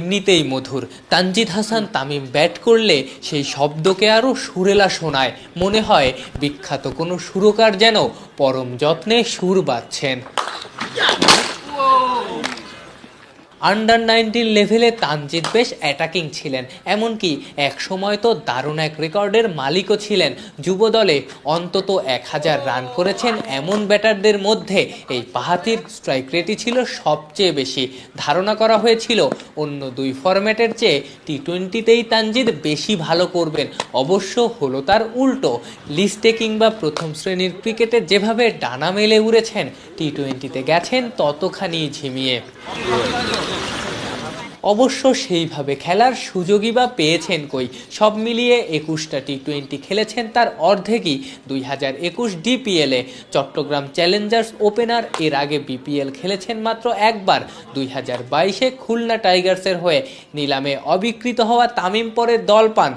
এমনিতেই মধুর। তানজিদ হাসান তামিম ব্যাট করলে সেই শব্দকে আরও সুরেলা শোনায়, মনে হয় বিখ্যাত কোনো সুরকার যেন পরম যত্নে সুর বাঁধছেন। আন্ডার-19 লেভেলে তানজিদ বেশ অ্যাটাকিং ছিলেন, এমনকি এক সময় তো দারুণ এক রেকর্ডের মালিকও ছিলেন। যুব দলে অন্তত 1000 রান করেছেন এমন ব্যাটারদের মধ্যে এই বাঁহাতির স্ট্রাইক রেটই ছিল সবচেয়ে বেশি। ধারণা করা হয়েছিল অন্য দুই ফরম্যাটের চেয়ে টি-20তেই তানজিদ বেশি ভালো করবেন। অবশ্য হলো তার উল্টো। লিস্টে কিংবা প্রথম শ্রেণীর ক্রিকেটে যেভাবে ডানা মেলে উড়েছেন, টি-20তে গেছেন ততখানি ঝিমিয়ে। অবশ্য সেইভাবে খেলার সুযোগই বা পেয়েছেন কই। সব মিলিয়ে 21টা টি-20 খেলেছেন, তার অর্ধেকই 2021 ডিপিএলে। চট্টগ্রাম চ্যালেঞ্জার্স ওপেনার এর আগে বিপিএল খেলেছেন মাত্র একবার, 2022-এ খুলনা টাইগার্সের হয়ে। নিলামে অবিকৃত হওয়া তামিম পরে দল পান